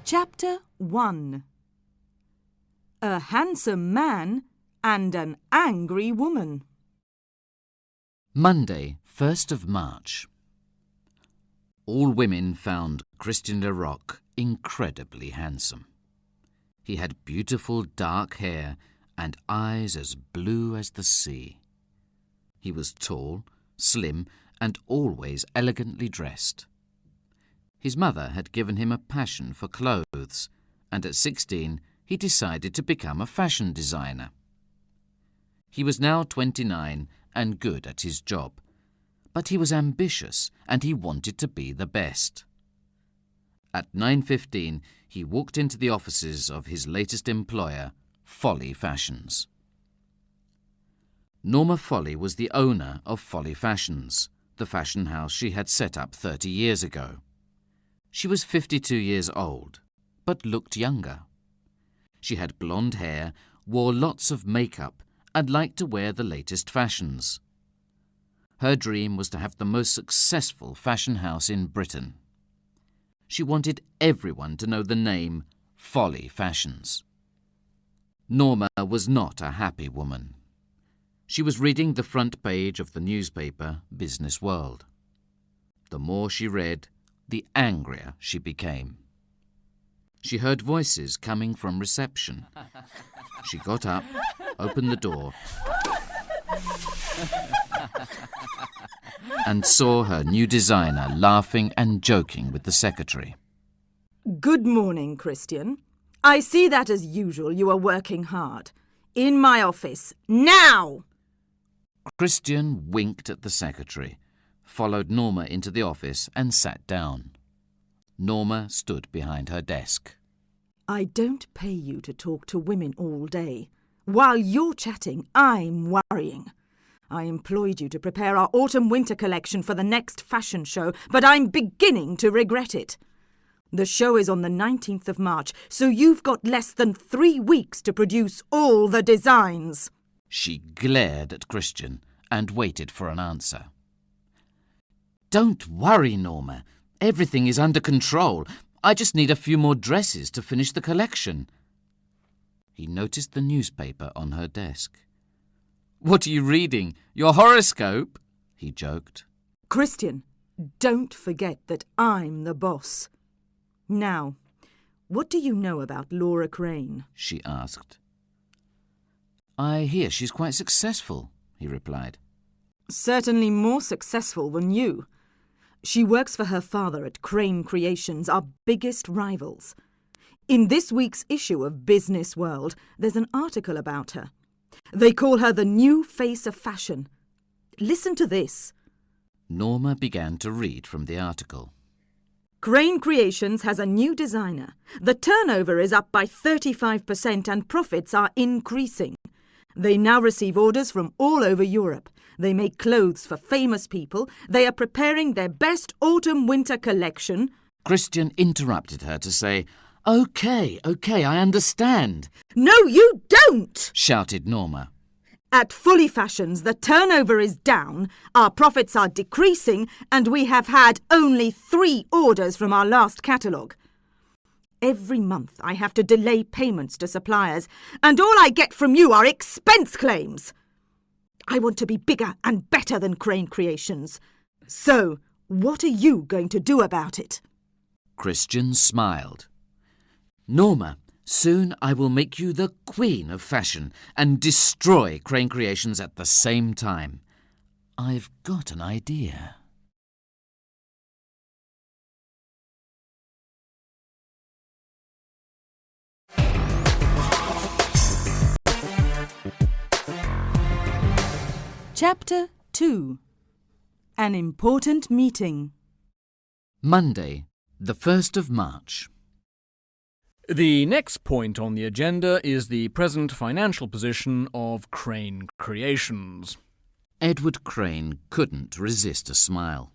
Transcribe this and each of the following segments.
Chapter 1. A handsome man and an angry woman. Monday, 1st of March. All women found Cristian and Norma incredibly handsome. He had beautiful dark hair and eyes as blue as the sea. He was tall, slim, and always elegantly dressed. His mother had given him a passion for clothes, and at 16 he decided to become a fashion designer. He was now 29 and good at his job, but he was ambitious and he wanted to be the best. At 9:15 he walked into the offices of his latest employer, Folly Fashions. Norma Folly was the owner of Folly Fashions, the fashion house she had set up 30 years ago. She was 52 years old, but looked younger. She had blonde hair, wore lots of makeup, and liked to wear the latest fashions. Her dream was to have the most successful fashion house in Britain. She wanted everyone to know the name Folly Fashions. Norma was not a happy woman. She was reading the front page of the newspaper Business World. The more she read, the angrier she became. She heard voices coming from reception. She got up, opened the door, and saw her new designer laughing and joking with the secretary. Good morning, Cristian. I see that as usual you are working hard. In my office, now! Cristian winked at the secretary, followed Norma into the office and sat down. Norma stood behind her desk. I don't pay you to talk to women all day. While you're chatting, I'm worrying. I employed you to prepare our autumn-winter collection for the next fashion show, but I'm beginning to regret it. The show is on the 19th of March, so you've got less than 3 weeks to produce all the designs. She glared at Cristian and waited for an answer. Don't worry, Norma. Everything is under control. I just need a few more dresses to finish the collection. He noticed the newspaper on her desk. What are you reading? Your horoscope? He joked. Cristian, don't forget that I'm the boss. Now, what do you know about Laura Crane? She asked. I hear she's quite successful, he replied. Certainly more successful than you. She works for her father at Crane Creations, our biggest rivals. In this week's issue of Business World, there's an article about her. They call her the new face of fashion. Listen to this. Norma began to read from the article. Crane Creations has a new designer. The turnover is up by 35% and profits are increasing. They now receive orders from all over Europe. They make clothes for famous people. They are preparing their best autumn-winter collection. Cristian interrupted her to say, Okay, I understand. No, you don't! Shouted Norma. At Folly Fashions, the turnover is down, our profits are decreasing, and we have had only 3 orders from our last catalogue. Every month I have to delay payments to suppliers, and all I get from you are expense claims. I want to be bigger and better than Crane Creations. So, what are you going to do about it? Cristian smiled. Norma, soon I will make you the queen of fashion and destroy Crane Creations at the same time. I've got an idea. Chapter 2. An important meeting. Monday, the 1st of March. The next point on the agenda is the present financial position of Crane Creations. Edward Crane couldn't resist a smile.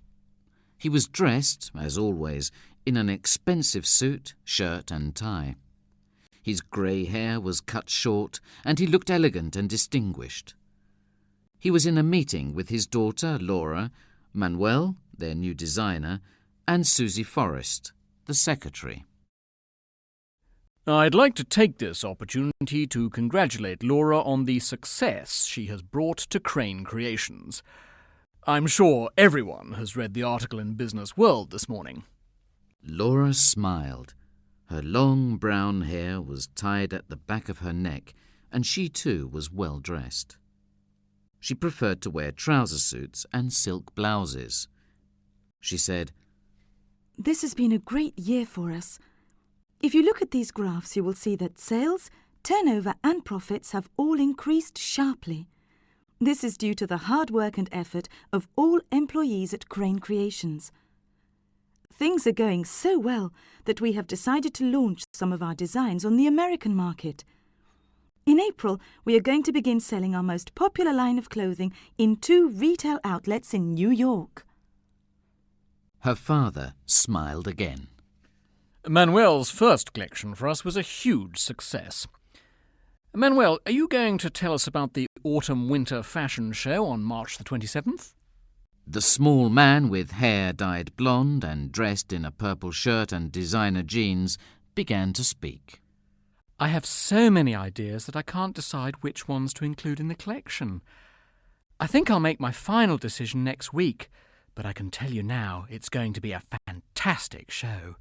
He was dressed, as always, in an expensive suit, shirt and tie. His grey hair was cut short and he looked elegant and distinguished. He was in a meeting with his daughter, Laura, Manuel, their new designer, and Susie Forrest, the secretary. I'd like to take this opportunity to congratulate Laura on the success she has brought to Crane Creations. I'm sure everyone has read the article in Business World this morning. Laura smiled. Her long brown hair was tied at the back of her neck, and she too was well dressed. She preferred to wear trouser suits and silk blouses. She said, This has been a great year for us. If you look at these graphs, you will see that sales, turnover and profits have all increased sharply. This is due to the hard work and effort of all employees at Crane Creations. Things are going so well that we have decided to launch some of our designs on the American market. In April, we are going to begin selling our most popular line of clothing in 2 retail outlets in New York. Her father smiled again. Manuel's first collection for us was a huge success. Manuel, are you going to tell us about the Autumn-Winter Fashion Show on March the 27th? The small man with hair dyed blonde and dressed in a purple shirt and designer jeans began to speak. I have so many ideas that I can't decide which ones to include in the collection. I think I'll make my final decision next week, but I can tell you now it's going to be a fantastic show.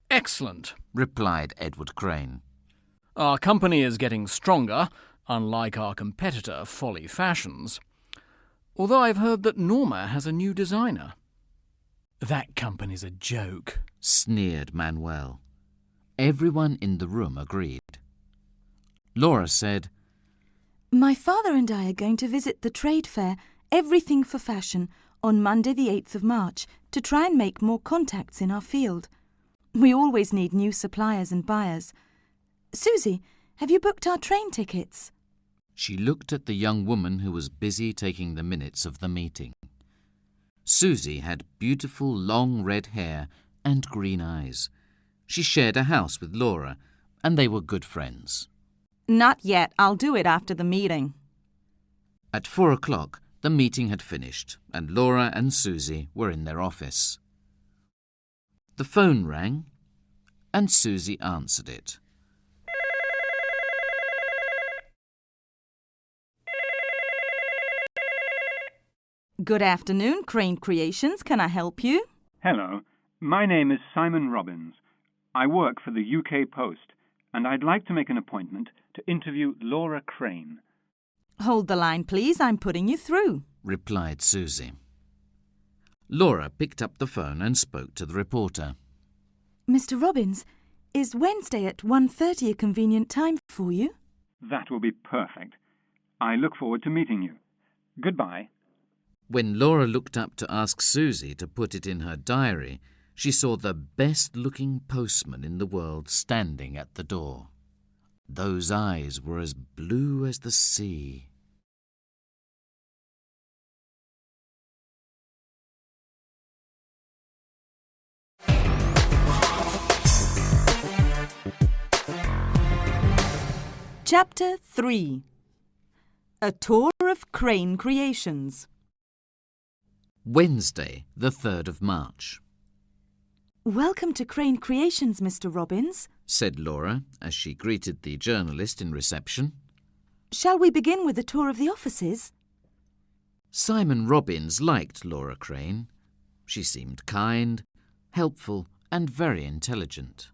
Excellent, replied Edward Crane. Our company is getting stronger, unlike our competitor, Folly Fashions. Although I've heard that Norma has a new designer. That company's a joke, sneered Manuel. Everyone in the room agreed. Laura said, My father and I are going to visit the trade fair, Everything for Fashion, on Monday the 8th of March to try and make more contacts in our field. We always need new suppliers and buyers. Susie, have you booked our train tickets? She looked at the young woman who was busy taking the minutes of the meeting. Susie had beautiful long red hair and green eyes. She shared a house with Laura, and they were good friends. Not yet. I'll do it after the meeting. At 4 o'clock, the meeting had finished, and Laura and Susie were in their office. The phone rang, and Susie answered it. Good afternoon, Crane Creations. Can I help you? Hello. My name is Simon Robbins. I work for the UK Post, and I'd like to make an appointment to interview Laura Crane. Hold the line, please. I'm putting you through, replied Susie. Laura picked up the phone and spoke to the reporter. Mr. Robbins, is Wednesday at 1:30 a convenient time for you? That will be perfect. I look forward to meeting you. Goodbye. When Laura looked up to ask Susie to put it in her diary, she saw the best-looking postman in the world standing at the door. Those eyes were as blue as the sea. Chapter 3. A Tour of Crane Creations. Wednesday, the 3rd of March. Welcome to Crane Creations, Mr. Robbins, said Laura as she greeted the journalist in reception. Shall we begin with a tour of the offices? Simon Robbins liked Laura Crane. She seemed kind, helpful, and very intelligent.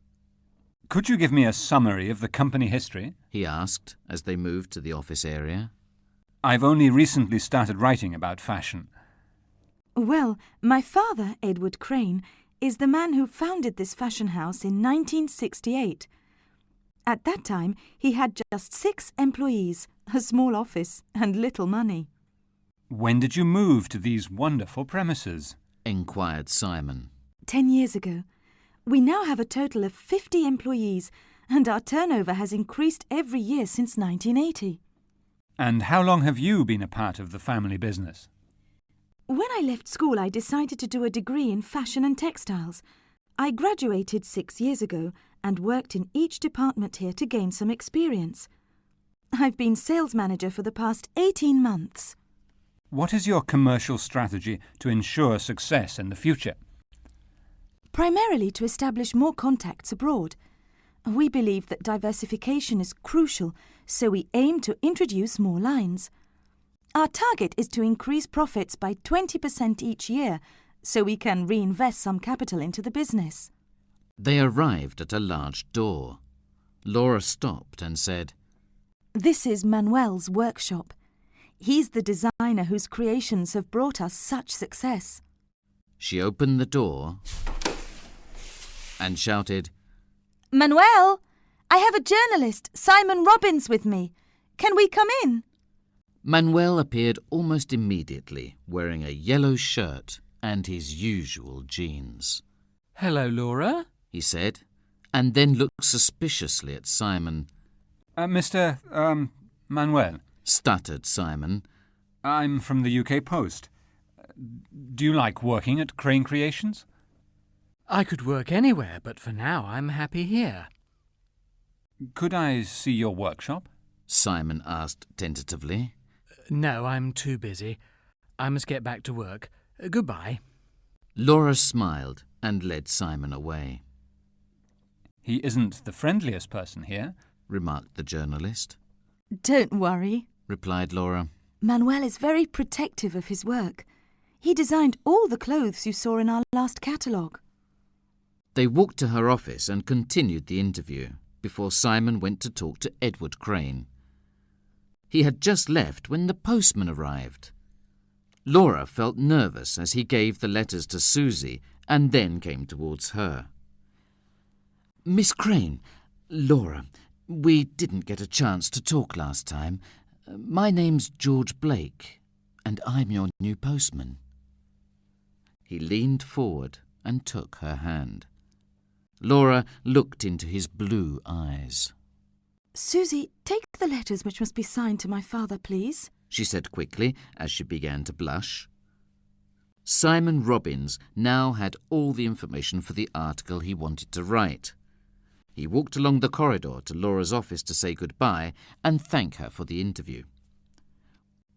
Could you give me a summary of the company history? He asked as they moved to the office area. I've only recently started writing about fashion. Well, my father, Edward Crane, is the man who founded this fashion house in 1968. At that time, he had just 6 employees, a small office, and little money. When did you move to these wonderful premises? Inquired Simon. 10 years ago. We now have a total of 50 employees, and our turnover has increased every year since 1980. And how long have you been a part of the family business? When I left school, I decided to do a degree in fashion and textiles. I graduated 6 years ago and worked in each department here to gain some experience. I've been sales manager for the past 18 months. What is your commercial strategy to ensure success in the future? Primarily to establish more contacts abroad. We believe that diversification is crucial, so we aim to introduce more lines. Our target is to increase profits by 20% each year, so we can reinvest some capital into the business. They arrived at a large door. Laura stopped and said, This is Manuel's workshop. He's the designer whose creations have brought us such success. She opened the door and shouted, Manuel, I have a journalist, Simon Robbins, with me. Can we come in? Manuel appeared almost immediately, wearing a yellow shirt and his usual jeans. Hello, Laura, He said, and then looked suspiciously at Simon. Mr. Manuel, Stuttered Simon. I'm from the UK Post. Do you like working at Crane Creations? I could work anywhere, but for now I'm happy here. Could I see your workshop? Simon asked tentatively. No, I'm too busy. I must get back to work. Goodbye. Laura smiled and led Simon away, He isn't the friendliest person here. remarked the journalist. Don't worry. Replied Laura. Manuel is very protective of his work. He designed all the clothes you saw in our last catalogue. They walked to her office and continued the interview before Simon went to talk to Edward Crane. He had just left when the postman arrived. Laura felt nervous as he gave the letters to Susie and then came towards her. Miss Crane, Laura, we didn't get a chance to talk last time. My name's George Blake, and I'm your new postman. He leaned forward and took her hand. Laura looked into his blue eyes. Susie, take the letters which must be signed to my father, please. She said quickly as she began to blush. Simon Robbins now had all the information for the article he wanted to write. He walked along the corridor to Laura's office to say goodbye and thank her for the interview.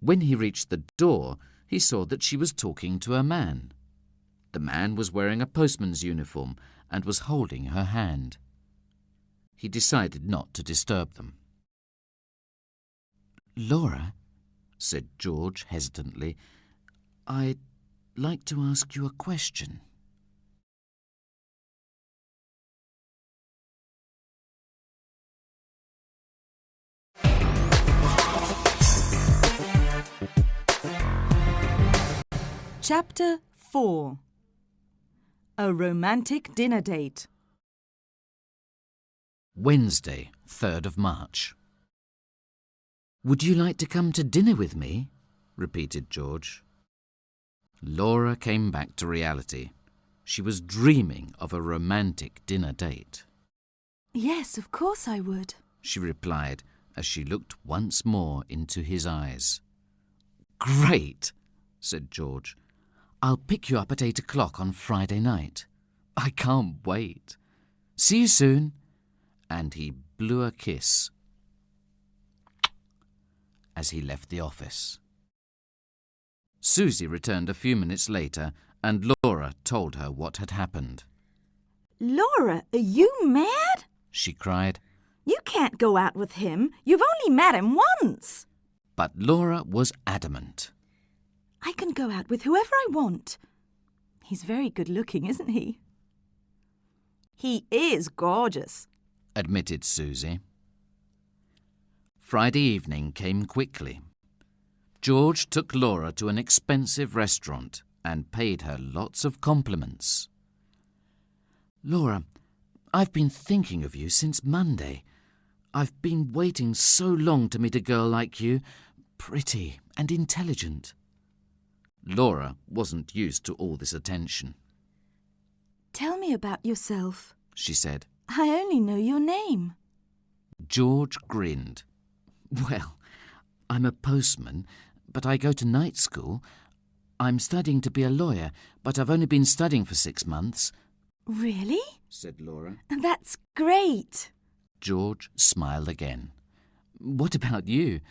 When he reached the door, he saw that she was talking to a man. The man was wearing a postman's uniform and was holding her hand. He decided not to disturb them. Laura, said George hesitantly, I'd like to ask you a question. Chapter 4. A romantic dinner date. Wednesday, 3rd of March. Would you like to come to dinner with me? Repeated George. Laura came back to reality. She was dreaming of a romantic dinner date. Yes, of course I would. She replied as she looked once more into his eyes. Great, said George. I'll pick you up at 8 o'clock on Friday night. I can't wait. See you soon. And he blew a kiss as he left the office. Susie returned a few minutes later and Laura told her what had happened. Laura, are you mad? She cried. You can't go out with him. You've only met him once. But Laura was adamant. I can go out with whoever I want. He's very good looking, isn't he? He is gorgeous, admitted Susie. Friday evening came quickly. George took Laura to an expensive restaurant and paid her lots of compliments. Laura, I've been thinking of you since Monday. I've been waiting so long to meet a girl like you, pretty and intelligent. Laura wasn't used to all this attention. Tell me about yourself, she said. I only know your name. George grinned. Well, I'm a postman, but I go to night school. I'm studying to be a lawyer, but I've only been studying for 6 months. Really? Said Laura. That's great. George smiled again. What about you?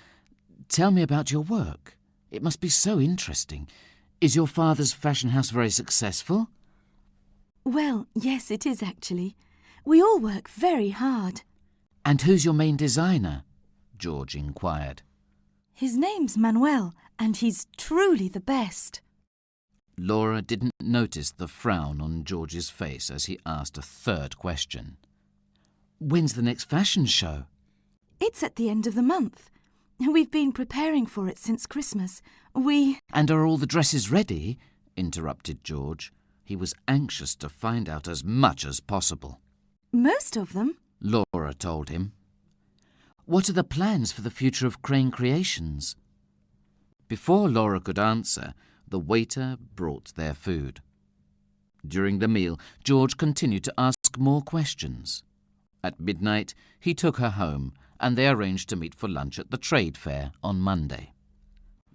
Tell me about your work. It must be so interesting. Is your father's fashion house very successful? Well, yes, it is actually. We all work very hard. And who's your main designer? George inquired. His name's Manuel, and he's truly the best. Laura didn't notice the frown on George's face as he asked a third question. When's the next fashion show? It's at the end of the month. We've been preparing for it since Christmas. And are all the dresses ready? Interrupted George. He was anxious to find out as much as possible. Most of them, Laura told him. What are the plans for the future of Crane Creations? Before Laura could answer, the waiter brought their food. During the meal, George continued to ask more questions. At midnight, he took her home, and they arranged to meet for lunch at the trade fair on Monday.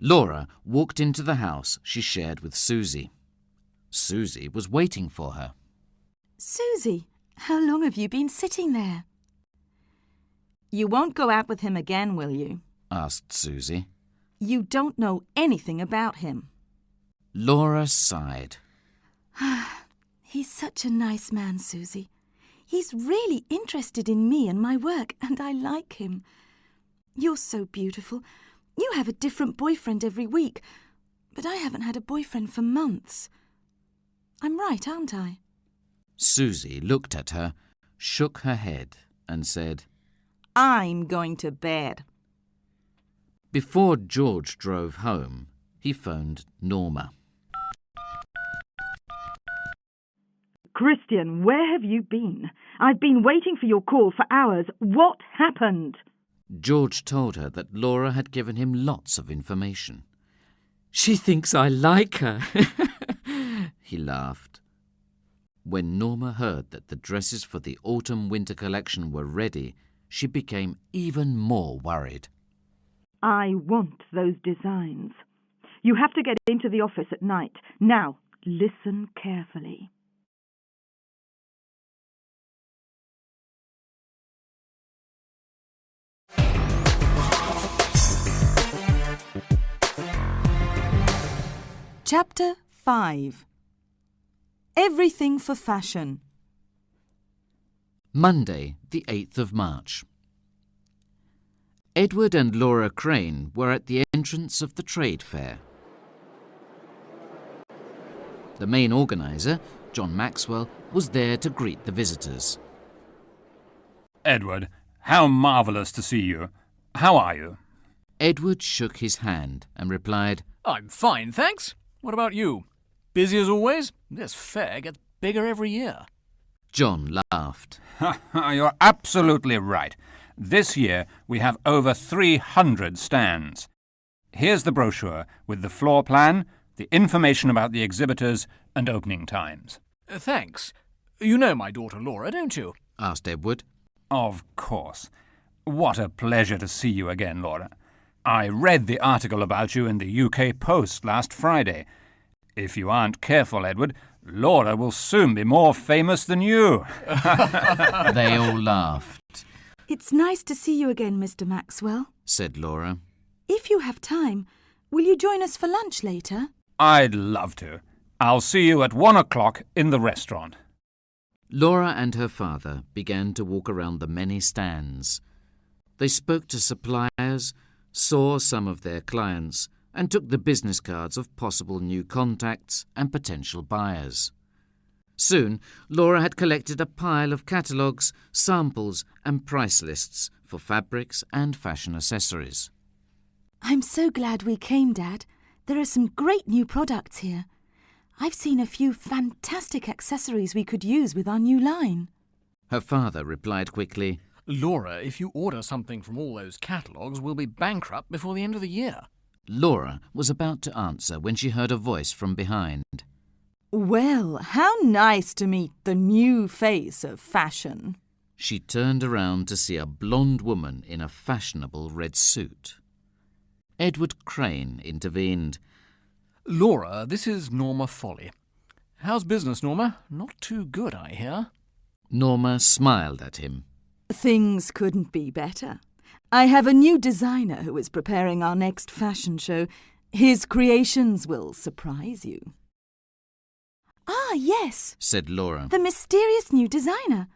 Laura walked into the house she shared with Susie. Susie was waiting for her. Susie, how long have you been sitting there? You won't go out with him again, will you? Asked Susie. You don't know anything about him. Laura sighed. He's such a nice man, Susie. He's really interested in me and my work, and I like him. You're so beautiful. You have a different boyfriend every week, but I haven't had a boyfriend for months. I'm right, aren't I? Susie looked at her, shook her head, and said, I'm going to bed. Before George drove home, he phoned Norma. Cristian, where have you been? I've been waiting for your call for hours. What happened? George told her that Laura had given him lots of information. She thinks I like her. He laughed. When Norma heard that the dresses for the autumn-winter collection were ready, she became even more worried. I want those designs. You have to get into the office at night. Now, listen carefully. Chapter 5. Everything for Fashion. Monday, the 8th of March. Edward and Laura Crane were at the entrance of the trade fair. The main organiser, John Maxwell, was there to greet the visitors. Edward, how marvellous to see you. How are you? Edward shook his hand and replied, I'm fine, thanks. What about you? Busy as always? This fair gets bigger every year. John laughed. You're absolutely right. This year we have over 300 stands. Here's the brochure with the floor plan, the information about the exhibitors, and opening times. Thanks. You know my daughter Laura, don't you? Asked Edward. Of course. What a pleasure to see you again, Laura. I read the article about you in the UK Post last Friday. If you aren't careful, Edward, Laura will soon be more famous than you. They all laughed. It's nice to see you again, Mr. Maxwell, said Laura. If you have time, will you join us for lunch later? I'd love to. I'll see you at 1 o'clock in the restaurant. Laura and her father began to walk around the many stands. They spoke to suppliers, saw some of their clients, and took the business cards of possible new contacts and potential buyers. Soon, Laura had collected a pile of catalogues, samples, and price lists for fabrics and fashion accessories. I'm so glad we came, Dad. There are some great new products here. I've seen a few fantastic accessories we could use with our new line. Her father replied quickly, Laura, if you order something from all those catalogues, we'll be bankrupt before the end of the year. Laura was about to answer when she heard a voice from behind. Well, how nice to meet the new face of fashion. She turned around to see a blonde woman in a fashionable red suit. Edward Crane intervened. Laura, this is Norma Folly. How's business, Norma? Not too good, I hear. Norma smiled at him. Things couldn't be better. I have a new designer who is preparing our next fashion show. His creations will surprise you. Ah, yes, said Laura. the mysterious new designer.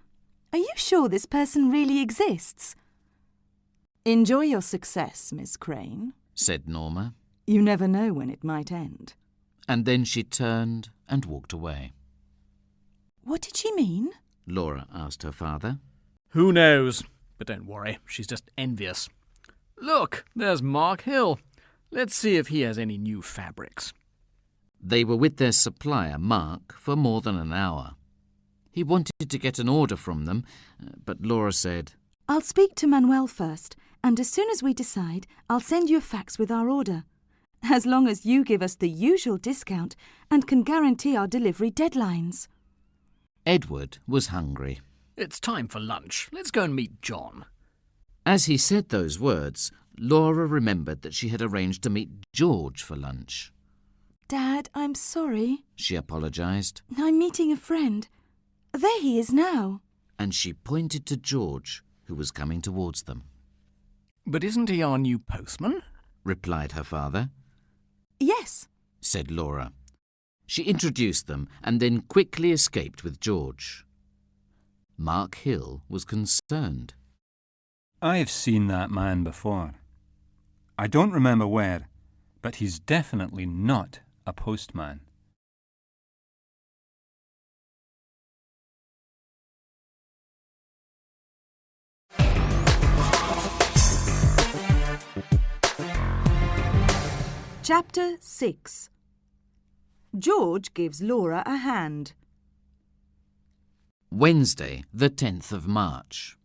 Are you sure this person really exists? Enjoy your success, Miss Crane, said Norma. You never know when it might end. And then she turned and walked away. What did she mean? Laura asked her father. Who knows? But don't worry, she's just envious. Look, there's Mark Hill. Let's see if he has any new fabrics. They were with their supplier, Mark, for more than an hour. He wanted to get an order from them, but Laura said, I'll speak to Manuel first, and as soon as we decide, I'll send you a fax with our order. As long as you give us the usual discount and can guarantee our delivery deadlines. Edward was hungry. It's time for lunch. Let's go and meet John. As he said those words, Laura remembered that she had arranged to meet George for lunch. Dad, I'm sorry. She apologised. I'm meeting a friend. There he is now. And she pointed to George, who was coming towards them. But isn't he our new postman? Replied her father. Yes, said Laura. She introduced them and then quickly escaped with George. Mark Hill was concerned. I've seen that man before. I don't remember where, but he's definitely not a postman. Chapter 6. George gives Laura a hand. Wednesday, the 10th of March.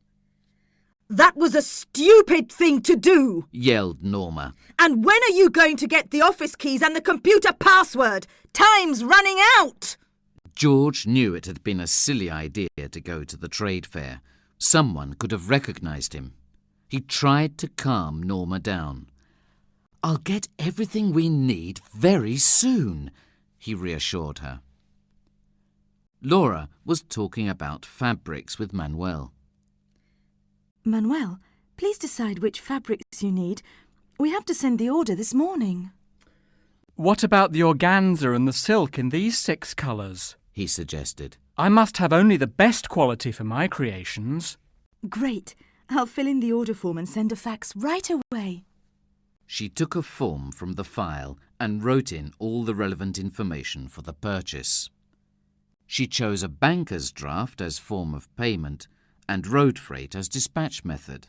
That was a stupid thing to do, Yelled Norma. And when are you going to get the office keys and the computer password? Time's running out. George knew it had been a silly idea to go to the trade fair. Someone could have recognised him. He tried to calm Norma down. I'll get everything we need very soon, he reassured her. Laura was talking about fabrics with Manuel. Manuel, please decide which fabrics you need. We have to send the order this morning. What about the organza and the silk in these 6 colours? He suggested. I must have only the best quality for my creations. Great. I'll fill in the order form and send a fax right away. She took a form from the file and wrote in all the relevant information for the purchase. She chose a banker's draft as form of payment and road freight as dispatch method.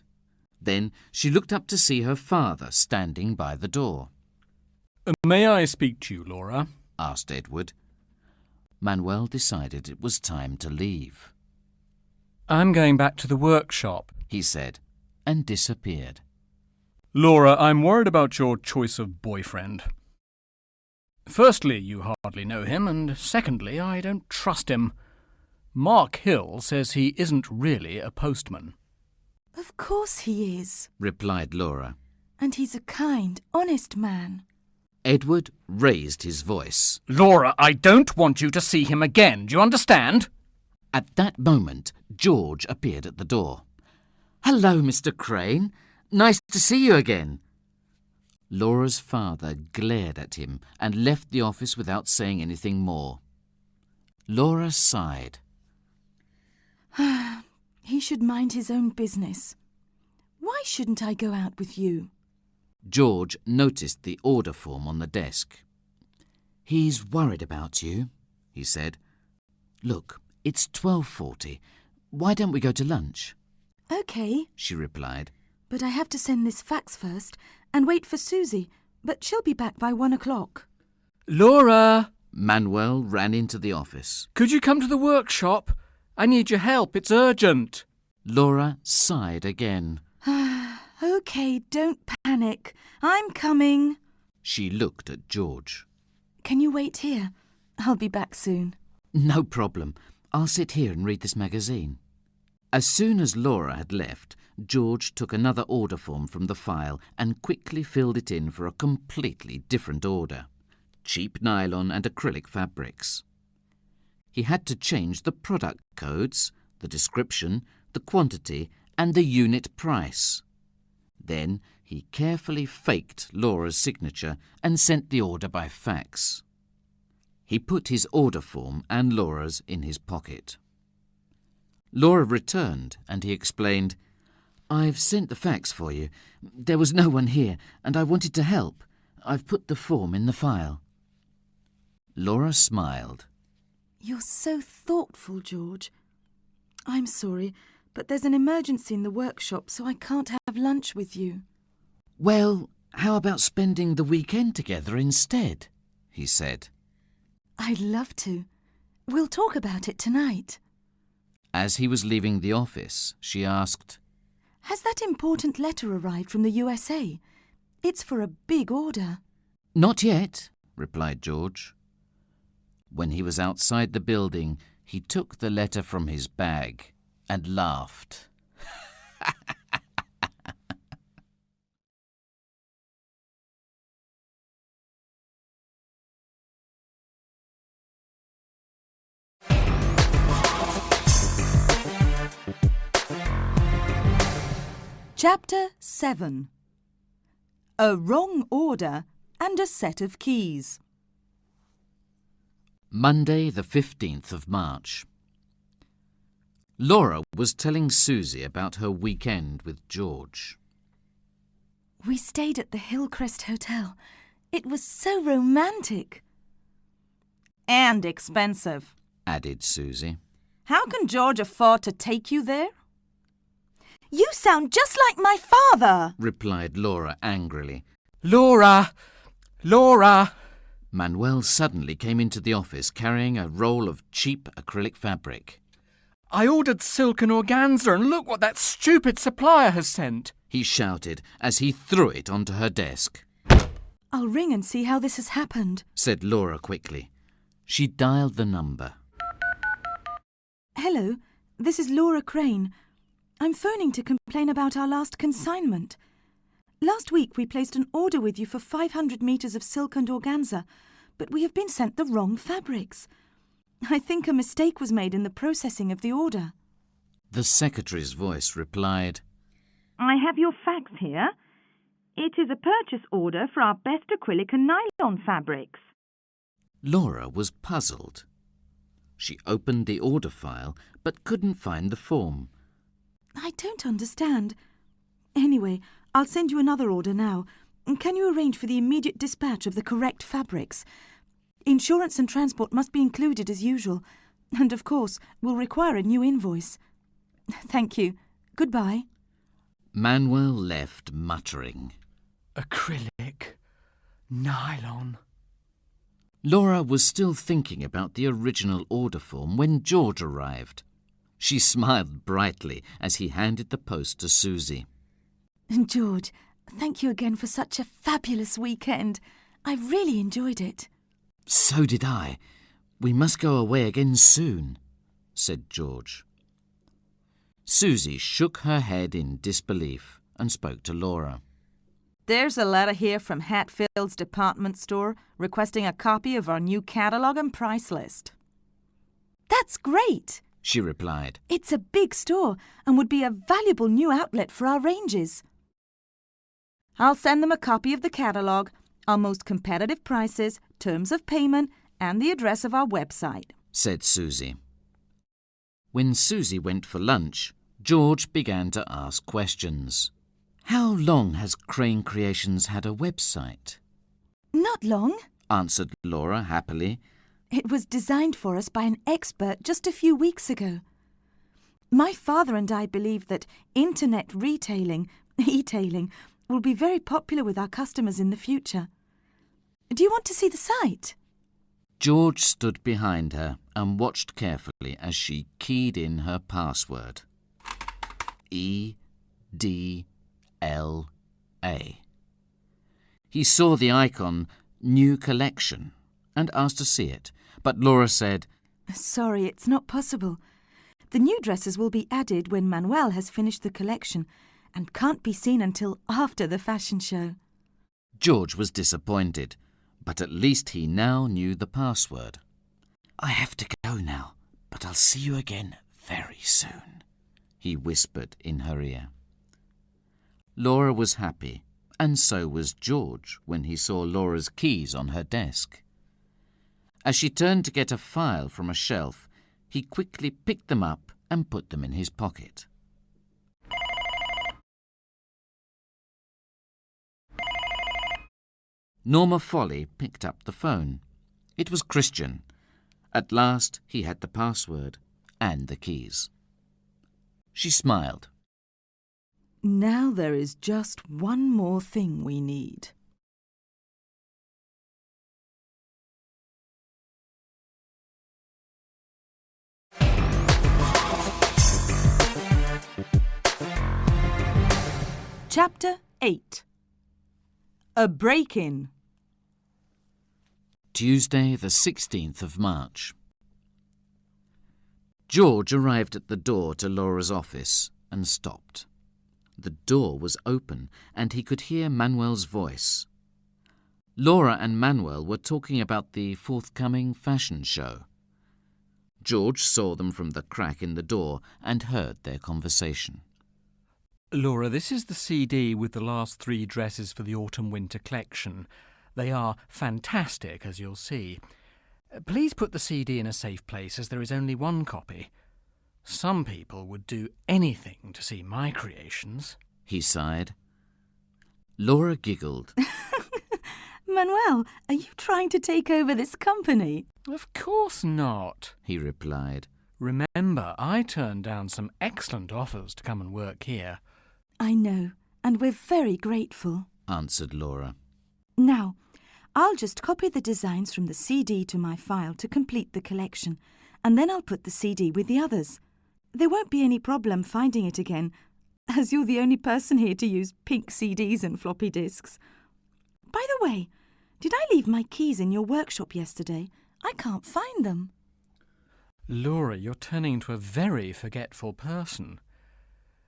Then she looked up to see her father standing by the door. May I speak to you, Laura? Asked Edward. Manuel decided it was time to leave. I'm going back to the workshop, he said, and disappeared. Laura, I'm worried about your choice of boyfriend. Firstly, you hardly know him, and secondly, I don't trust him. Mark Hill says he isn't really a postman. Of course he is, replied Laura. and he's a kind, honest man. Edward raised his voice. Laura, I don't want you to see him again. Do you understand? At that moment, George appeared at the door. Hello, Mr. Crane. Nice to see you again. Laura's father glared at him and left the office without saying anything more. Laura sighed. He should mind his own business. Why shouldn't I go out with you? George noticed the order form on the desk. He's worried about you, he said. Look, it's 12:40. Why don't we go to lunch? OK, She replied. but I have to send this fax first and wait for Susie, but she'll be back by 1 o'clock. Laura, Manuel ran into the office. could you come to the workshop? I need your help. It's urgent. Laura sighed again. OK, don't panic. I'm coming. She looked at George. Can you wait here? I'll be back soon. No problem. I'll sit here and read this magazine. As soon as Laura had left, George took another order form from the file and quickly filled it in for a completely different order. Cheap nylon and acrylic fabrics. He had to change the product codes, the description, the quantity, and the unit price. Then he carefully faked Laura's signature and sent the order by fax. He put his order form and Laura's in his pocket. Laura returned and he explained, "I've sent the fax for you. There was no one here and I wanted to help. I've put the form in the file." Laura smiled. You're so thoughtful, George. I'm sorry, but there's an emergency in the workshop, so I can't have lunch with you. "Well, how about spending the weekend together instead?" he said. I'd love to. We'll talk about it tonight. As he was leaving the office, she asked, Has that important letter arrived from the USA? It's for a big order. "Not yet," replied George. When he was outside the building, he took the letter from his bag and laughed. Chapter 7. A wrong order and a set of keys. Monday, the 15th of March. Laura was telling Susie about her weekend with George. We stayed at the Hillcrest Hotel. It was so romantic. And expensive, Added Susie. How can George afford to take you there? You sound just like my father, Replied Laura angrily. Laura! Laura! Manuel suddenly came into the office carrying a roll of cheap acrylic fabric. I ordered silk and organza and look what that stupid supplier has sent. He shouted as he threw it onto her desk. I'll ring and see how this has happened, Said Laura quickly. She dialed the number. Hello, this is Laura Crane. I'm phoning to complain about our last consignment. Last week we placed an order with you for 500 metres of silk and organza, but we have been sent the wrong fabrics. I think a mistake was made in the processing of the order. The secretary's voice replied, I have your fax here. It is a purchase order for our best acrylic and nylon fabrics. Laura was puzzled. She opened the order file but couldn't find the form. I don't understand. Anyway, I'll send you another order now. Can you arrange for the immediate dispatch of the correct fabrics? Insurance and transport must be included as usual, and of course will require a new invoice. Thank you. Goodbye. Manuel left muttering. Acrylic. Nylon. Laura was still thinking about the original order form when George arrived. She smiled brightly as he handed the post to Susie. George, thank you again for such a fabulous weekend. I really enjoyed it. So did I. We must go away again soon, said George. Susie shook her head in disbelief and spoke to Laura. There's a letter here from Hatfield's department store requesting a copy of our new catalogue and price list. That's great, she replied. It's a big store and would be a valuable new outlet for our ranges. I'll send them a copy of the catalogue, our most competitive prices, terms of payment, and the address of our website, said Susie. When Susie went for lunch, George began to ask questions. How long has Crane Creations had a website? Not long, answered Laura happily. It was designed for us by an expert just a few weeks ago. My father and I believe that internet retailing, e-tailing, will be very popular with our customers in the future. Do you want to see the site? George stood behind her and watched carefully as she keyed in her password. EDLA. He saw the icon New Collection and asked to see it, but Laura said, Sorry, it's not possible. The new dresses will be added when Manuel has finished the collection and can't be seen until after the fashion show. George was disappointed, but at least he now knew the password. I have to go now, but I'll see you again very soon, he whispered in her ear. Laura was happy, and so was George when he saw Laura's keys on her desk. As she turned to get a file from a shelf, he quickly picked them up and put them in his pocket. Norma Folly picked up the phone. It was Cristian. At last he had the password and the keys. She smiled. Now there is just one more thing we need. Chapter 8. A Break-In. Tuesday, the 16th of March. George arrived at the door to Laura's office and stopped. The door was open and he could hear Manuel's voice. Laura and Manuel were talking about the forthcoming fashion show. George saw them from the crack in the door and heard their conversation. Laura, this is the CD with the last 3 dresses for the autumn-winter collection. They are fantastic, as you'll see. Please put the CD in a safe place, as there is only one copy. Some people would do anything to see my creations. He sighed. Laura giggled. Manuel, are you trying to take over this company? Of course not, he replied. Remember, I turned down some excellent offers to come and work here. I know, and we're very grateful, answered Laura. Now, I'll just copy the designs from the CD to my file to complete the collection, and then I'll put the CD with the others. There won't be any problem finding it again, as you're the only person here to use pink CDs and floppy disks. By the way, did I leave my keys in your workshop yesterday? I can't find them. Laura, you're turning into a very forgetful person.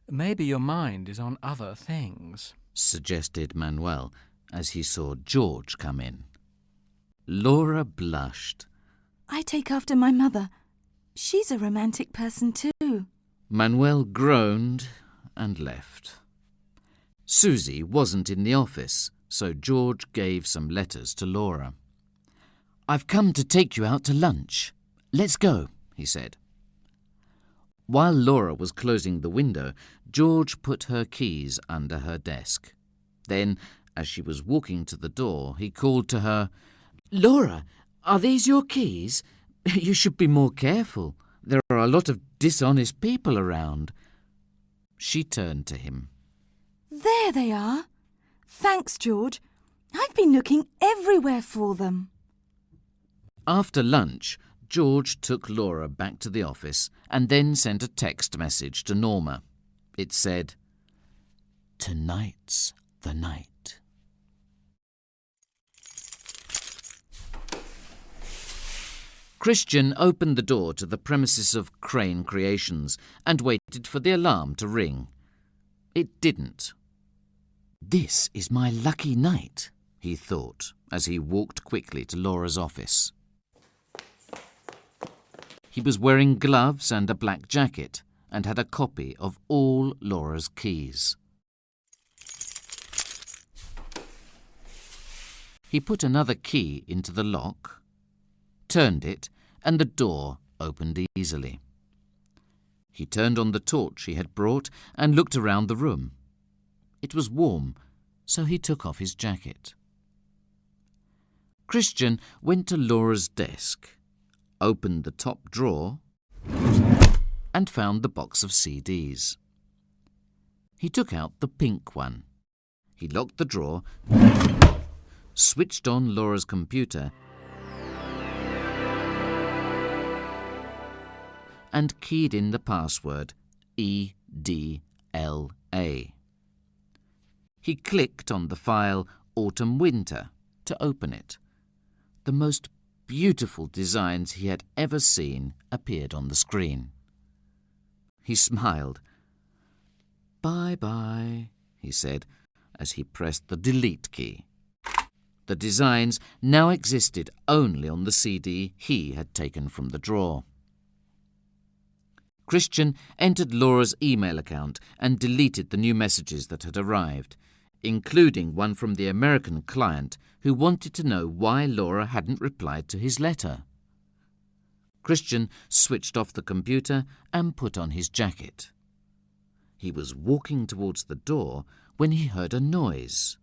Maybe your mind is on other things, suggested Manuel as he saw George come in. Laura blushed. I take after my mother. She's a romantic person too. Manuel groaned and left. Susie wasn't in the office, so George gave some letters to Laura. I've come to take you out to lunch. Let's go, he said. While Laura was closing the window, George put her keys under her desk. Then, as she was walking to the door, he called to her, Laura, are these your keys? You should be more careful. There are a lot of dishonest people around. She turned to him. There they are. Thanks, George. I've been looking everywhere for them. After lunch, George took Laura back to the office and then sent a text message to Norma. It said, Tonight's the night. Cristian opened the door to the premises of Crane Creations and waited for the alarm to ring. It didn't. This is my lucky night, he thought as he walked quickly to Laura's office. He was wearing gloves and a black jacket and had a copy of all Laura's keys. He put another key into the lock, turned it, and the door opened easily. He turned on the torch he had brought and looked around the room. It was warm, so he took off his jacket. Cristian went to Laura's desk, opened the top drawer, and found the box of CDs. He took out the pink one. He locked the drawer, switched on Laura's computer, and keyed in the password EDLA. He clicked on the file Autumn-Winter to open it. The most beautiful designs he had ever seen appeared on the screen. He smiled. Bye-bye, he said, as he pressed the delete key. The designs now existed only on the CD he had taken from the drawer. Cristian entered Laura's email account and deleted the new messages that had arrived, including one from the American client who wanted to know why Laura hadn't replied to his letter. Cristian switched off the computer and put on his jacket. He was walking towards the door when he heard a noise.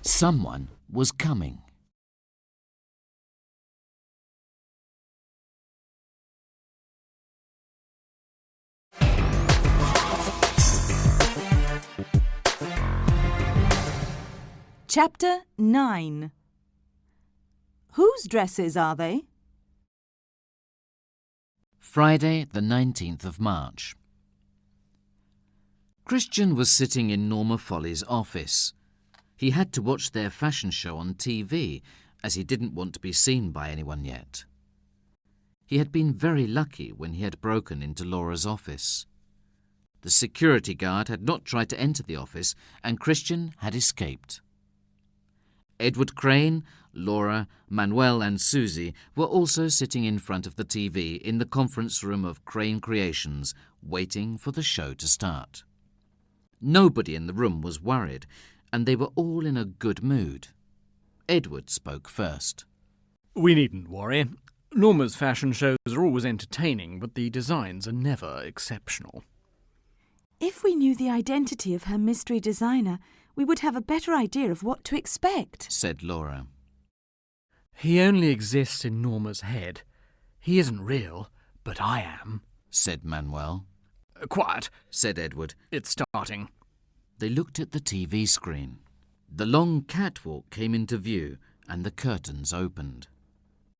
Someone was coming. Chapter 9. Whose dresses are they? Friday, the 19th of March. Cristian was sitting in Norma Folly's office. He had to watch their fashion show on TV, as he didn't want to be seen by anyone yet. He had been very lucky when he had broken into Laura's office. The security guard had not tried to enter the office, and Cristian had escaped. Edward Crane, Laura, Manuel and Susie were also sitting in front of the TV in the conference room of Crane Creations, waiting for the show to start. Nobody in the room was worried, and they were all in a good mood. Edward spoke first. We needn't worry. Norma's fashion shows are always entertaining, but the designs are never exceptional. If we knew the identity of her mystery designer, we would have a better idea of what to expect, said Laura. He only exists in Norma's head. He isn't real, but I am, said Manuel. Quiet, said Edward. It's starting. They looked at the TV screen. The long catwalk came into view and the curtains opened.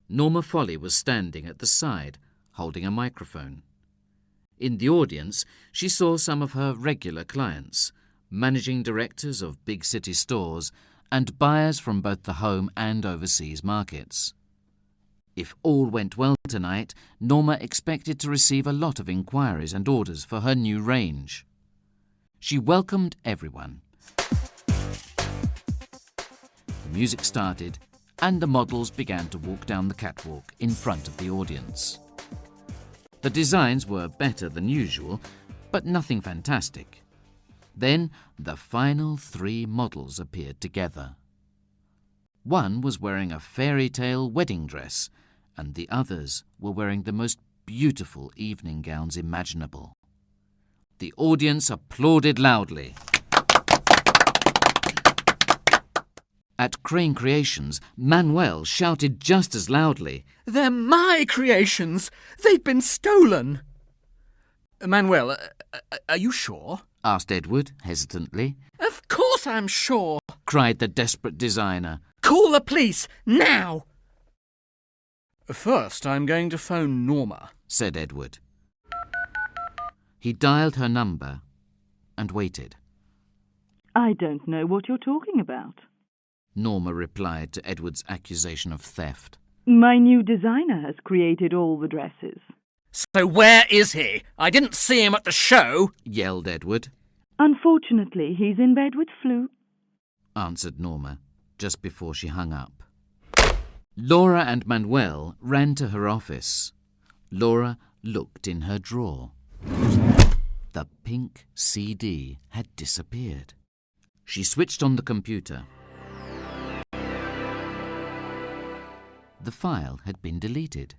Norma Folly was standing at the side, holding a microphone. In the audience, she saw some of her regular clients, managing directors of big city stores and buyers from both the home and overseas markets. If all went well tonight, Norma expected to receive a lot of inquiries and orders for her new range. She welcomed everyone. The music started, and the models began to walk down the catwalk in front of the audience. The designs were better than usual, but nothing fantastic. Then the final 3 models appeared together. One was wearing a fairy tale wedding dress, and the others were wearing the most beautiful evening gowns imaginable. The audience applauded loudly. At Crane Creations, Manuel shouted just as loudly, They're my creations! They've been stolen! Manuel, are you sure? asked Edward hesitantly. Of course I'm sure, cried the desperate designer. Call the police, now! First, I'm going to phone Norma, said Edward. He dialed her number and waited. I don't know what you're talking about. Norma replied to Edward's accusation of theft. My new designer has created all the dresses. So where is he? I didn't see him at the show, yelled Edward. Unfortunately, he's in bed with flu, answered Norma, just before she hung up. Laura and Manuel ran to her office. Laura looked in her drawer. The pink CD had disappeared. She switched on the computer. The file had been deleted.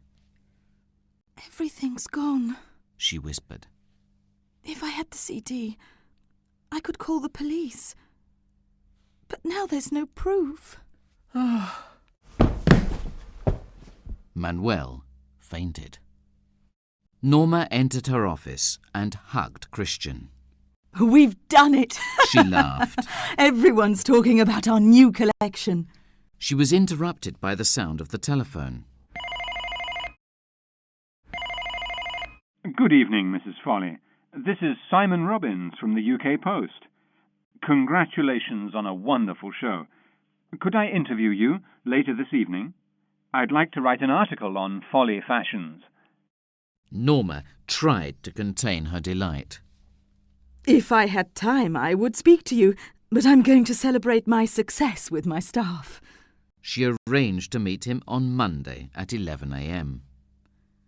Everything's gone, she whispered. If I had the CD, I could call the police. But now there's no proof. Manuel fainted. Norma entered her office and hugged Cristian. We've done it! She laughed. Everyone's talking about our new collection. She was interrupted by the sound of the telephone. Good evening, Mrs. Folly. This is Simon Robbins from the UK Post. Congratulations on a wonderful show. Could I interview you later this evening? I'd like to write an article on Folly Fashions. Norma tried to contain her delight. If I had time, I would speak to you, but I'm going to celebrate my success with my staff. She arranged to meet him on Monday at 11 a.m.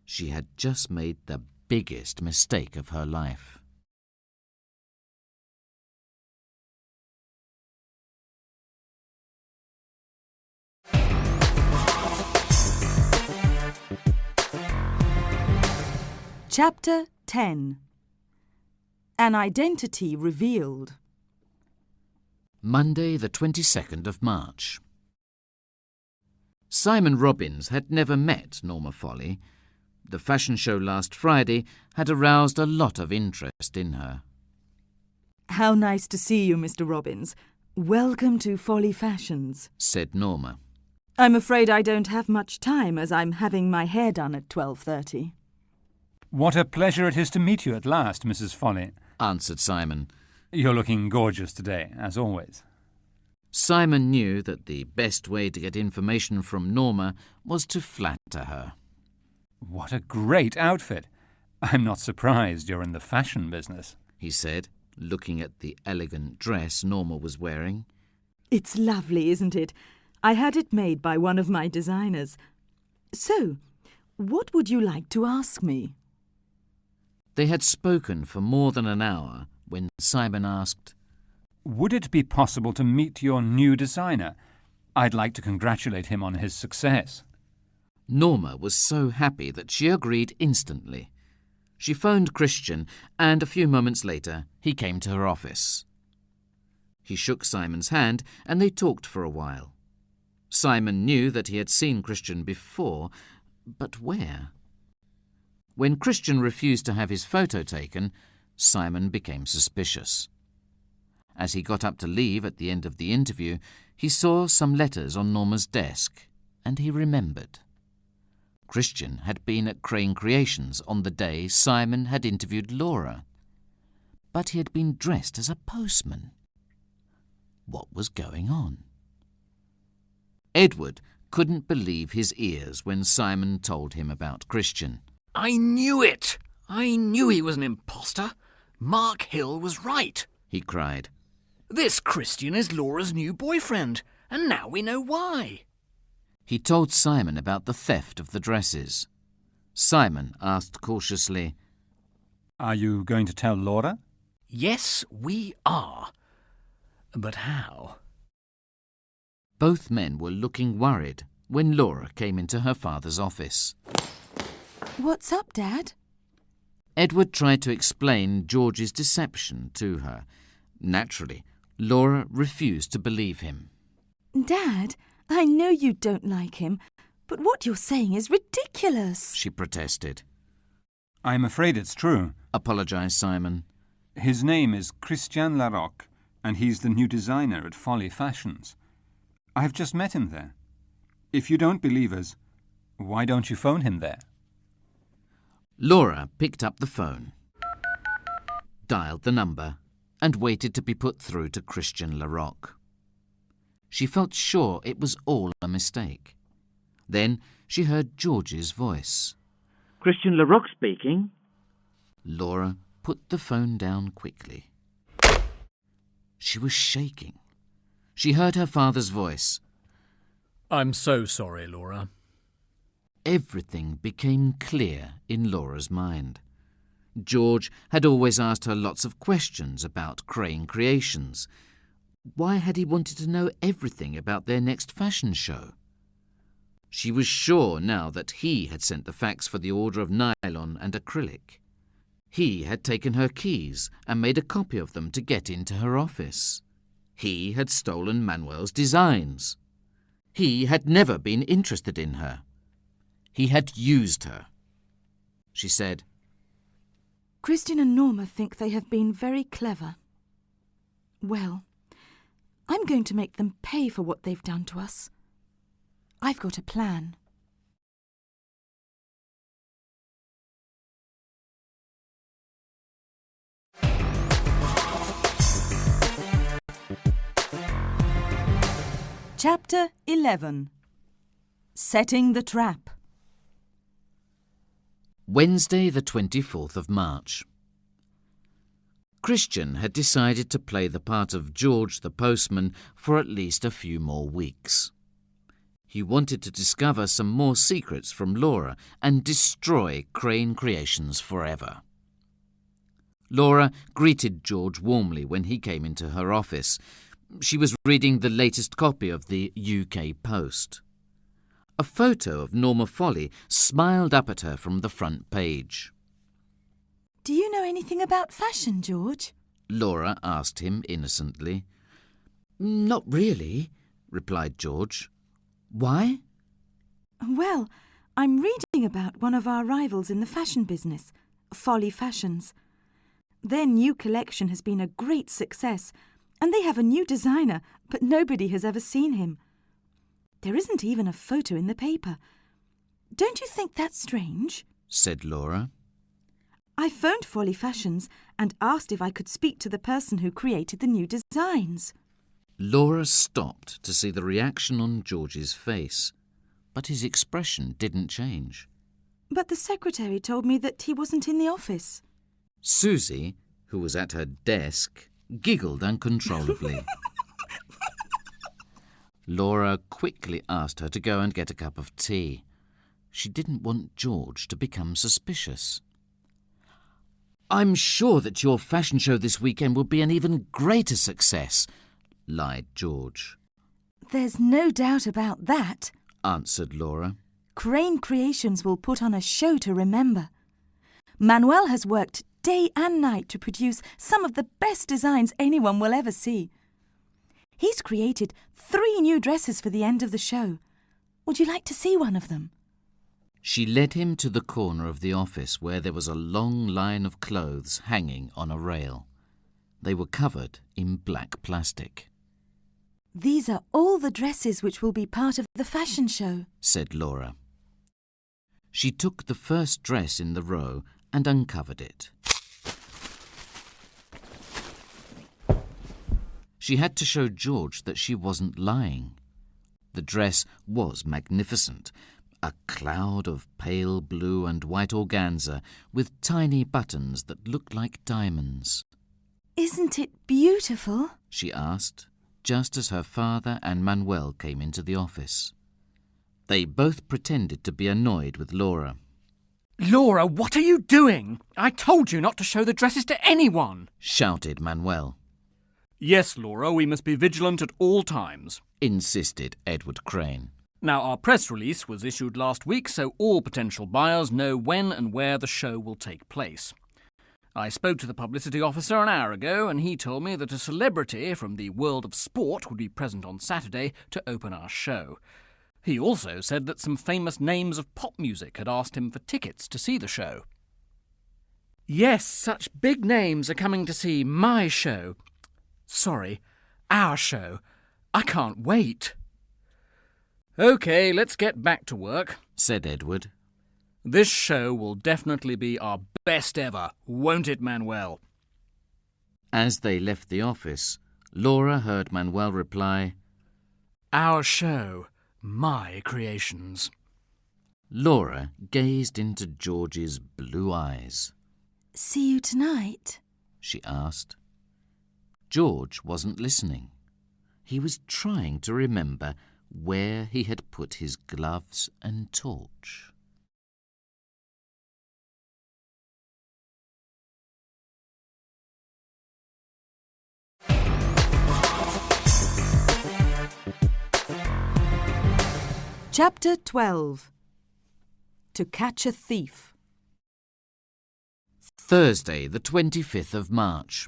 She had just made the biggest mistake of her life. Chapter 10. An Identity Revealed. Monday, the 22nd of March. Simon Robbins had never met Norma Folly. The fashion show last Friday had aroused a lot of interest in her. How nice to see you, Mr. Robbins. Welcome to Folly Fashions, said Norma. I'm afraid I don't have much time as I'm having my hair done at 12:30. What a pleasure it is to meet you at last, Mrs. Folly, answered Simon. You're looking gorgeous today, as always. Simon knew that the best way to get information from Norma was to flatter her. What a great outfit! I'm not surprised you're in the fashion business, he said, looking at the elegant dress Norma was wearing. It's lovely, isn't it? I had it made by one of my designers. So, what would you like to ask me? They had spoken for more than an hour when Simon asked, Would it be possible to meet your new designer? I'd like to congratulate him on his success. Norma was so happy that she agreed instantly. She phoned Cristian, and a few moments later he came to her office. He shook Simon's hand, and they talked for a while. Simon knew that he had seen Cristian before, but where? When Cristian refused to have his photo taken, Simon became suspicious. As he got up to leave at the end of the interview, he saw some letters on Norma's desk, and he remembered. Cristian had been at Crane Creations on the day Simon had interviewed Laura, but he had been dressed as a postman. What was going on? Edward couldn't believe his ears when Simon told him about Cristian. I knew it! I knew he was an imposter. Mark Hill was right, he cried. This Cristian is Laura's new boyfriend, and now we know why. He told Simon about the theft of the dresses. Simon asked cautiously, Are you going to tell Laura? Yes, we are. But how? Both men were looking worried when Laura came into her father's office. What's up, Dad? Edward tried to explain George's deception to her. Naturally, Laura refused to believe him. Dad, I know you don't like him, but what you're saying is ridiculous, she protested. I'm afraid it's true, apologized Simon. His name is Cristian Larocque, and he's the new designer at Folly Fashions. I've just met him there. If you don't believe us, why don't you phone him there? Laura picked up the phone, dialed the number, and waited to be put through to Cristian Larocque. She felt sure it was all a mistake. Then she heard George's voice. Cristian Larocque speaking. Laura put the phone down quickly. She was shaking. She heard her father's voice. I'm so sorry, Laura. Everything became clear in Laura's mind. George had always asked her lots of questions about Crane Creations. Why had he wanted to know everything about their next fashion show? She was sure now that he had sent the fax for the order of nylon and acrylic. He had taken her keys and made a copy of them to get into her office. He had stolen Manuel's designs. He had never been interested in her. He had used her. She said, Cristian and Norma think they have been very clever. Well, I'm going to make them pay for what they've done to us. I've got a plan. Chapter 11. Setting the Trap. Wednesday, the 24th of March. Cristian had decided to play the part of George the postman for at least a few more weeks. He wanted to discover some more secrets from Laura and destroy Crane Creations forever. Laura greeted George warmly when he came into her office. She was reading the latest copy of the UK Post. A photo of Norma Folly smiled up at her from the front page. Do you know anything about fashion, George? Laura asked him innocently. Not really, replied George. Why? Well, I'm reading about one of our rivals in the fashion business, Folly Fashions. Their new collection has been a great success, and they have a new designer, but nobody has ever seen him. There isn't even a photo in the paper. Don't you think that's strange? Said Laura. I phoned Folly Fashions and asked if I could speak to the person who created the new designs. Laura stopped to see the reaction on George's face, but his expression didn't change. But the secretary told me that he wasn't in the office. Susie, who was at her desk, giggled uncontrollably. Laura quickly asked her to go and get a cup of tea. She didn't want George to become suspicious. I'm sure that your fashion show this weekend will be an even greater success, lied George. There's no doubt about that, answered Laura. Crane Creations will put on a show to remember. Manuel has worked day and night to produce some of the best designs anyone will ever see. He's created 3 new dresses for the end of the show. Would you like to see one of them? She led him to the corner of the office where there was a long line of clothes hanging on a rail. They were covered in black plastic. These are all the dresses which will be part of the fashion show, said Laura. She took the first dress in the row and uncovered it. She had to show George that she wasn't lying. The dress was magnificent, a cloud of pale blue and white organza with tiny buttons that looked like diamonds. Isn't it beautiful? She asked, just as her father and Manuel came into the office. They both pretended to be annoyed with Laura. Laura, what are you doing? I told you not to show the dresses to anyone, shouted Manuel. Yes, Laura, we must be vigilant at all times, insisted Edward Crane. Now, our press release was issued last week, so all potential buyers know when and where the show will take place. I spoke to the publicity officer an hour ago, and he told me that a celebrity from the world of sport would be present on Saturday to open our show. He also said that some famous names of pop music had asked him for tickets to see the show. Yes, such big names are coming to see my show. Sorry, our show. I can't wait. OK, let's get back to work, said Edward. This show will definitely be our best ever, won't it, Manuel? As they left the office, Laura heard Manuel reply, Our show, my creations. Laura gazed into George's blue eyes. See you tonight? She asked. George wasn't listening. He was trying to remember where he had put his gloves and torch. Chapter 12. To Catch a Thief. Thursday, the 25th of March.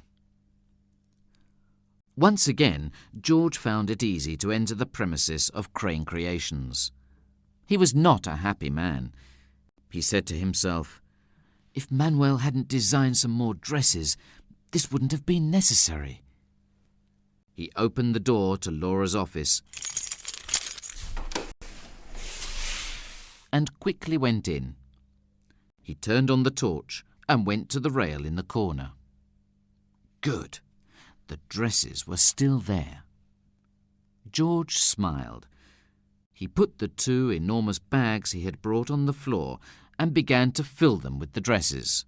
Once again, George found it easy to enter the premises of Crane Creations. He was not a happy man. He said to himself, if Manuel hadn't designed some more dresses, this wouldn't have been necessary. He opened the door to Laura's office and quickly went in. He turned on the torch and went to the rail in the corner. Good. The dresses were still there. George smiled. He put the 2 enormous bags he had brought on the floor and began to fill them with the dresses.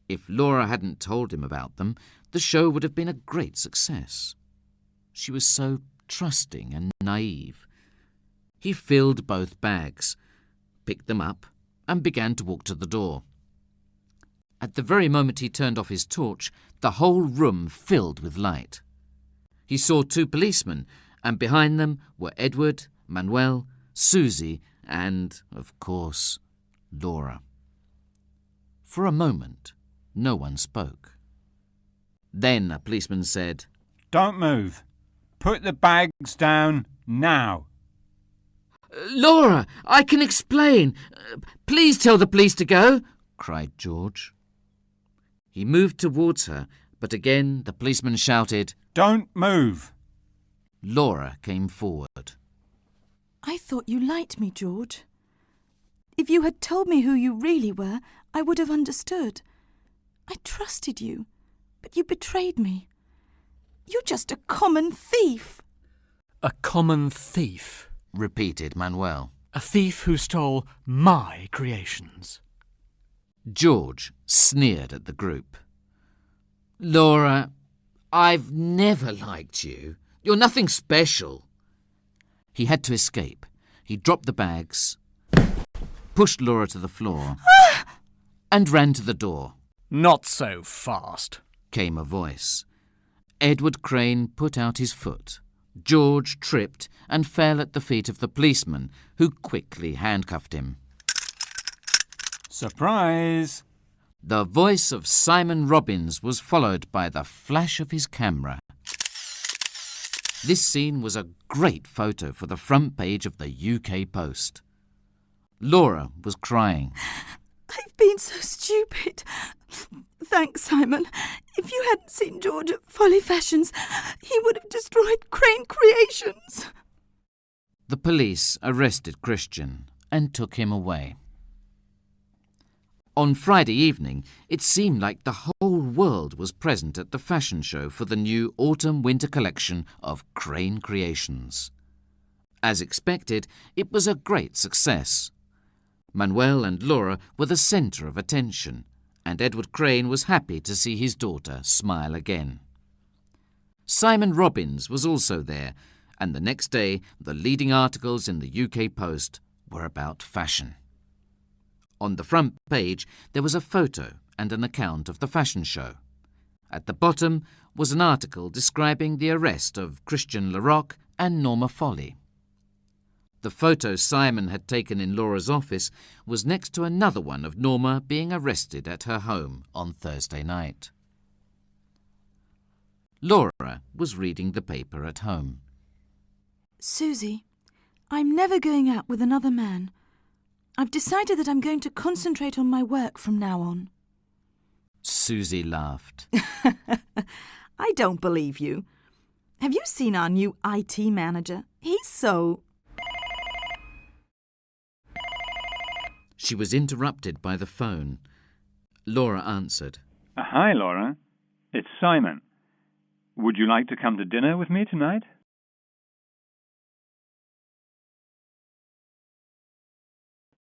If Laura hadn't told him about them, the show would have been a great success. She was so trusting and naive. He filled both bags, picked them up, and began to walk to the door. At the very moment he turned off his torch, the whole room filled with light. He saw 2 policemen, and behind them were Edward, Manuel, Susie, and, of course, Laura. For a moment, No one spoke. Then a policeman said, Don't move. Put the bags down now. Laura, I can explain. Please tell the police to go, cried George. He moved towards her, but again the policeman shouted, Don't move. Laura came forward. I thought you liked me, George. If you had told me who you really were, I would have understood. I trusted you, but you betrayed me. You're just a common thief. A common thief. Repeated Manuel. A thief who stole my creations. George sneered at the group. Laura, I've never liked you. You're nothing special. He had to escape. He dropped the bags, pushed Laura to the floor, and ran to the door. Not so fast, came a voice. Edward Crane put out his foot. George tripped and fell at the feet of the policeman, who quickly handcuffed him. Surprise! The voice of Simon Robbins was followed by the flash of his camera. This scene was a great photo for the front page of the UK Post. Laura was crying. I've been so stupid. Thanks, Simon. If you hadn't seen George at Folly Fashions, he would have destroyed Crane Creations. The police arrested Cristian and took him away. On Friday evening, it seemed like the whole world was present at the fashion show for the new autumn-winter collection of Crane Creations. As expected, it was a great success. Manuel and Laura were the centre of attention, and Edward Crane was happy to see his daughter smile again. Simon Robbins was also there, and the next day the leading articles in the UK Post were about fashion. On the front page there was a photo and an account of the fashion show. At the bottom was an article describing the arrest of Cristian and Norma Folly. The photo Simon had taken in Laura's office was next to another one of Norma being arrested at her home on Thursday night. Laura was reading the paper at home. Susie, I'm never going out with another man. I've decided that I'm going to concentrate on my work from now on. Susie laughed. I don't believe you. Have you seen our new IT manager? He's so... She was interrupted by the phone. Laura answered. Hi, Laura. It's Simon. Would you like to come to dinner with me tonight?